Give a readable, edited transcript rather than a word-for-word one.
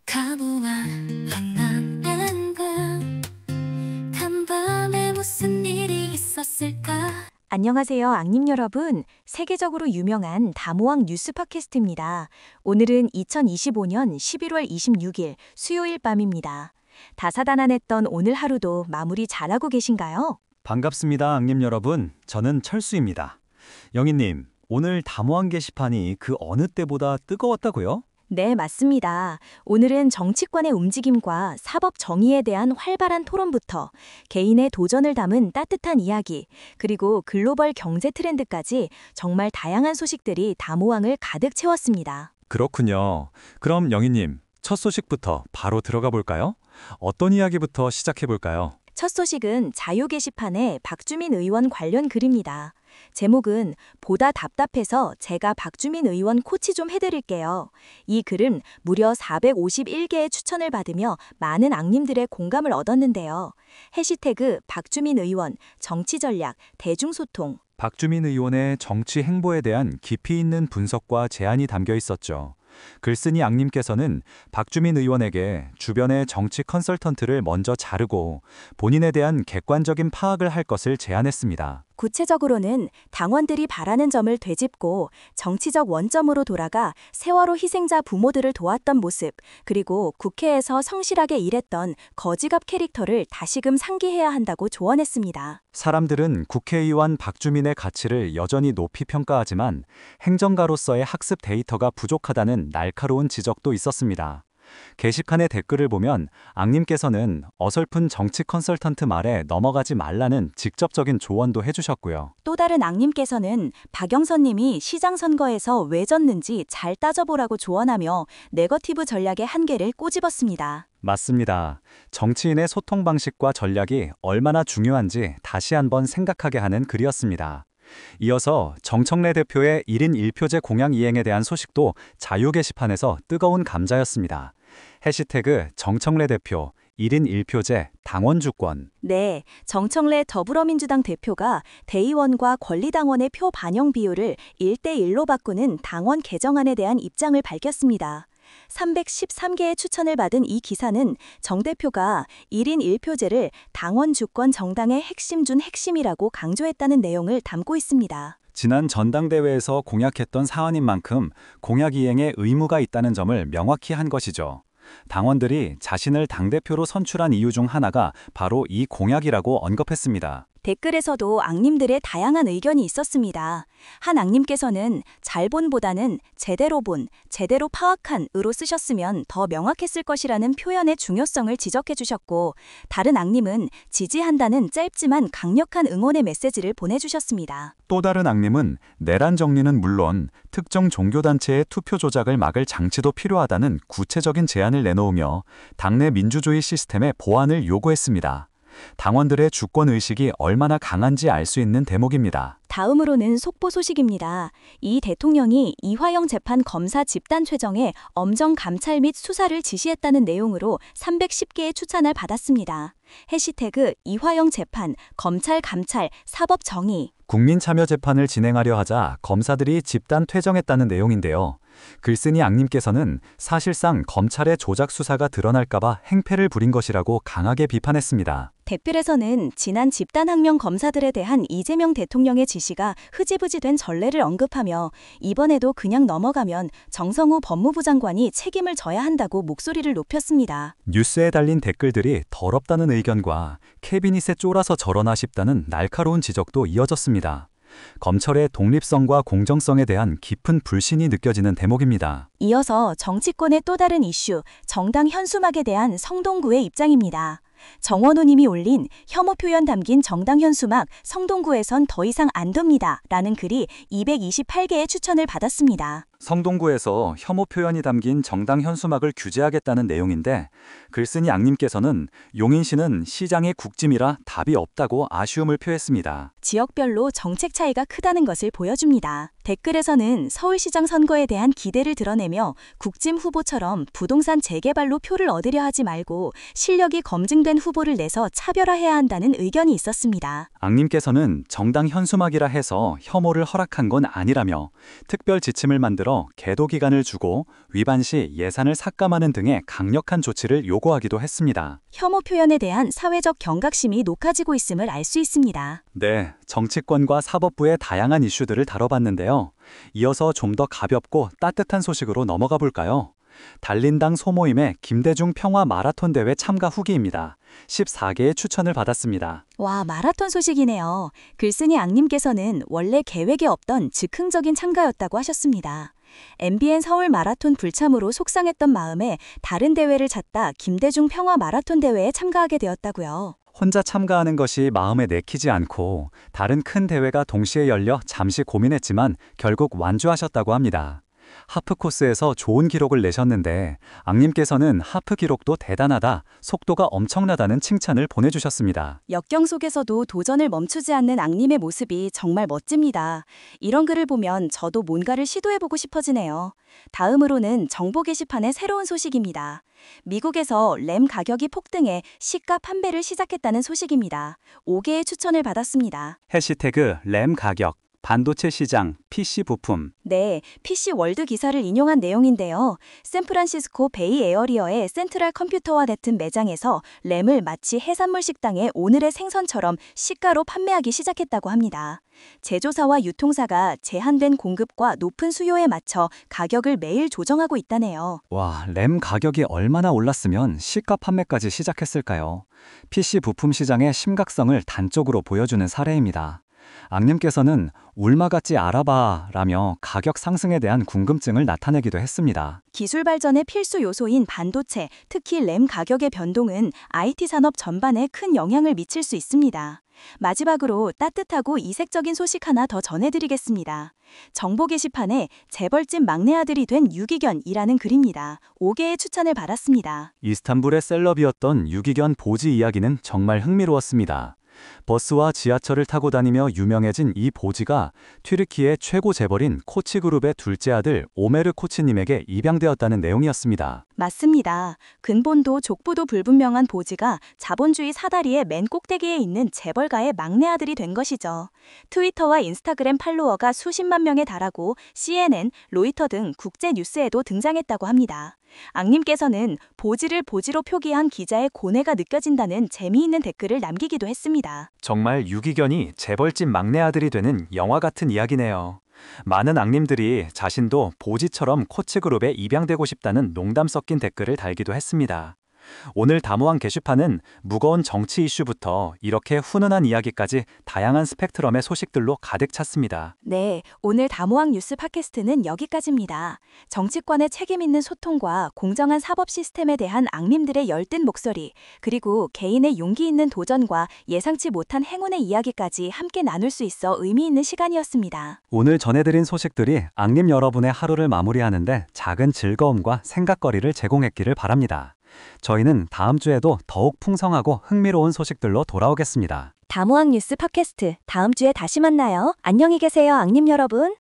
가보아 강남엔가 간밤에 무슨 일이 있었을까. 안녕하세요, 앙님 여러분. 세계적으로 유명한 다모왕 뉴스 팟캐스트입니다. 오늘은 2025년 11월 26일 수요일 밤입니다. 다사다난했던 오늘 하루도 마무리 잘하고 계신가요? 반갑습니다, 앙님 여러분. 저는 철수입니다. 영희님, 오늘 담화한 게시판이 그 어느 때보다 뜨거웠다고요? 네, 맞습니다. 오늘은 정치권의 움직임과 사법 정의에 대한 활발한 토론부터 개인의 도전을 담은 따뜻한 이야기, 그리고 글로벌 경제 트렌드까지 정말 다양한 소식들이 다모왕을 가득 채웠습니다. 그렇군요. 그럼 영희님, 첫 소식부터 바로 들어가 볼까요? 어떤 이야기부터 시작해 볼까요? 첫 소식은 자유 게시판의 박주민 의원 관련 글입니다. 제목은 보다 답답해서 제가 박주민 의원 코치 좀 해드릴게요. 이 글은 무려 451개의 추천을 받으며 많은 앙님들의 공감을 얻었는데요. 해시태그 박주민 의원, 정치전략, 대중소통. 박주민 의원의 정치 행보에 대한 깊이 있는 분석과 제안이 담겨 있었죠. 글쓴이 앙님께서는 박주민 의원에게 주변의 정치 컨설턴트를 먼저 자르고 본인에 대한 객관적인 파악을 할 것을 제안했습니다. 구체적으로는 당원들이 바라는 점을 되짚고 정치적 원점으로 돌아가 세월호 희생자 부모들을 도왔던 모습, 그리고 국회에서 성실하게 일했던 거지갑 캐릭터를 다시금 상기해야 한다고 조언했습니다. 사람들은 국회의원 박주민의 가치를 여전히 높이 평가하지만 행정가로서의 학습 데이터가 부족하다는 날카로운 지적도 있었습니다. 게시판의 댓글을 보면 앙님께서는 어설픈 정치 컨설턴트 말에 넘어가지 말라는 직접적인 조언도 해주셨고요. 또 다른 앙님께서는 박영선님이 시장 선거에서 왜 졌는지 잘 따져보라고 조언하며 네거티브 전략의 한계를 꼬집었습니다. 맞습니다. 정치인의 소통 방식과 전략이 얼마나 중요한지 다시 한번 생각하게 하는 글이었습니다. 이어서 정청래 대표의 1인 1표제 공약 이행에 대한 소식도 자유 게시판에서 뜨거운 감자였습니다. 해시태그 정청래 대표 1인 1표제 당원 주권. 네, 정청래 더불어민주당 대표가 대의원과 권리당원의 표 반영 비율을 1대1로 바꾸는 당원 개정안에 대한 입장을 밝혔습니다. 313개의 추천을 받은 이 기사는 정 대표가 1인 1표제를 당원 주권 정당의 핵심 중 핵심이라고 강조했다는 내용을 담고 있습니다. 지난 전당대회에서 공약했던 사안인 만큼 공약 이행에 의무가 있다는 점을 명확히 한 것이죠. 당원들이 자신을 당대표로 선출한 이유 중 하나가 바로 이 공약이라고 언급했습니다. 댓글에서도 앙님들의 다양한 의견이 있었습니다. 한 앙님께서는 잘 본보다는 제대로 본, 제대로 파악한으로 쓰셨으면 더 명확했을 것이라는 표현의 중요성을 지적해 주셨고, 다른 앙님은 지지한다는 짧지만 강력한 응원의 메시지를 보내주셨습니다. 또 다른 앙님은 내란 정리는 물론 특정 종교단체의 투표 조작을 막을 장치도 필요하다는 구체적인 제안을 내놓으며 당내 민주주의 시스템의 보완을 요구했습니다. 당원들의 주권의식이 얼마나 강한지 알 수 있는 대목입니다. 다음으로는 속보 소식입니다. 이 대통령이 이화영 재판 검사 집단 최정에 엄정 감찰 및 수사를 지시했다는 내용으로 310개의 추천을 받았습니다. 해시태그 이화영 재판, 검찰 감찰, 사법 정의. 국민참여재판을 진행하려 하자 검사들이 집단 퇴정했다는 내용인데요. 글쓴이 앙님께서는 사실상 검찰의 조작 수사가 드러날까봐 행패를 부린 것이라고 강하게 비판했습니다. 댓글에서는 지난 집단항명 검사들에 대한 이재명 대통령의 지시가 흐지부지 된 전례를 언급하며 이번에도 그냥 넘어가면 정성우 법무부 장관이 책임을 져야 한다고 목소리를 높였습니다. 뉴스에 달린 댓글들이 더럽다는 의견과 캐비닛에 쫄아서 저러나 싶다는 날카로운 지적도 이어졌습니다. 검찰의 독립성과 공정성에 대한 깊은 불신이 느껴지는 대목입니다. 이어서 정치권의 또 다른 이슈, 정당 현수막에 대한 성동구의 입장입니다. 정원호 님이 올린 혐오 표현 담긴 정당 현수막 성동구에선 더 이상 안 됩니다 라는 글이 228개의 추천을 받았습니다. 성동구에서 혐오 표현이 담긴 정당 현수막을 규제하겠다는 내용인데 글쓴이 앙님께서는 용인시는 시장의 국짐이라 답이 없다고 아쉬움을 표했습니다. 지역별로 정책 차이가 크다는 것을 보여줍니다. 댓글에서는 서울시장 선거에 대한 기대를 드러내며 국짐 후보처럼 부동산 재개발로 표를 얻으려 하지 말고 실력이 검증된 후보를 내서 차별화해야 한다는 의견이 있었습니다. 앙님께서는 정당 현수막이라 해서 혐오를 허락한 건 아니라며 특별 지침을 만들어 들어 계도 기간을 주고 위반 시 예산을 삭감하는 등의 강력한 조치를 요구하기도 했습니다. 혐오 표현에 대한 사회적 경각심이 높아지고 있음을 알 수 있습니다. 네, 정치권과 사법부의 다양한 이슈들을 다뤄봤는데요. 이어서 좀 더 가볍고 따뜻한 소식으로 넘어가 볼까요? 달린당 소모임의 김대중 평화 마라톤 대회 참가 후기입니다. 14개의 추천을 받았습니다. 와, 마라톤 소식이네요. 글쓴이 앙님께서는 원래 계획에 없던 즉흥적인 참가였다고 하셨습니다. MBN 서울 마라톤 불참으로 속상했던 마음에 다른 대회를 찾다 김대중 평화 마라톤 대회에 참가하게 되었다고요. 혼자 참가하는 것이 마음에 내키지 않고 다른 큰 대회가 동시에 열려 잠시 고민했지만 결국 완주하셨다고 합니다. 하프 코스에서 좋은 기록을 내셨는데 앙님께서는 하프 기록도 대단하다, 속도가 엄청나다는 칭찬을 보내주셨습니다. 역경 속에서도 도전을 멈추지 않는 앙님의 모습이 정말 멋집니다. 이런 글을 보면 저도 뭔가를 시도해보고 싶어지네요. 다음으로는 정보 게시판의 새로운 소식입니다. 미국에서 램 가격이 폭등해 시가 판매를 시작했다는 소식입니다. 5개의 추천을 받았습니다. 해시태그 램 가격, 반도체 시장, PC 부품. 네, PC 월드 기사를 인용한 내용인데요. 샌프란시스코 베이 에어리어의 센트럴 컴퓨터와 네트 매장에서 램을 마치 해산물 식당의 오늘의 생선처럼 시가로 판매하기 시작했다고 합니다. 제조사와 유통사가 제한된 공급과 높은 수요에 맞춰 가격을 매일 조정하고 있다네요. 와, 램 가격이 얼마나 올랐으면 시가 판매까지 시작했을까요? PC 부품 시장의 심각성을 단적으로 보여주는 사례입니다. 앙님께서는 울마같이 알아봐 라며 가격 상승에 대한 궁금증을 나타내기도 했습니다. 기술 발전의 필수 요소인 반도체, 특히 램 가격의 변동은 IT 산업 전반에 큰 영향을 미칠 수 있습니다. 마지막으로 따뜻하고 이색적인 소식 하나 더 전해드리겠습니다. 정보 게시판에 재벌집 막내 아들이 된 유기견이라는 글입니다. 5개의 추천을 받았습니다. 이스탄불의 셀럽이었던 유기견 보지 이야기는 정말 흥미로웠습니다. 버스와 지하철을 타고 다니며 유명해진 이 보지가 튀르키의 최고 재벌인 코치그룹의 둘째 아들 오메르 코치님에게 입양되었다는 내용이었습니다. 맞습니다. 근본도 족보도 불분명한 보지가 자본주의 사다리의 맨 꼭대기에 있는 재벌가의 막내 아들이 된 것이죠. 트위터와 인스타그램 팔로워가 수십만 명에 달하고 CNN, 로이터 등 국제 뉴스에도 등장했다고 합니다. 앙님께서는 보지를 보지로 표기한 기자의 고뇌가 느껴진다는 재미있는 댓글을 남기기도 했습니다. 정말 유기견이 재벌집 막내 아들이 되는 영화 같은 이야기네요. 많은 앙님들이 자신도 보지처럼 코치그룹에 입양되고 싶다는 농담 섞인 댓글을 달기도 했습니다. 오늘 다모왕 게시판은 무거운 정치 이슈부터 이렇게 훈훈한 이야기까지 다양한 스펙트럼의 소식들로 가득 찼습니다. 네, 오늘 다모왕 뉴스 팟캐스트는 여기까지입니다. 정치권의 책임 있는 소통과 공정한 사법 시스템에 대한 앙님들의 열띤 목소리, 그리고 개인의 용기 있는 도전과 예상치 못한 행운의 이야기까지 함께 나눌 수 있어 의미 있는 시간이었습니다. 오늘 전해드린 소식들이 앙님 여러분의 하루를 마무리하는데 작은 즐거움과 생각거리를 제공했기를 바랍니다. 저희는 다음 주에도 더욱 풍성하고 흥미로운 소식들로 돌아오겠습니다. 다모왕 뉴스 팟캐스트 다음 주에 다시 만나요. 안녕히 계세요, 앙님 여러분.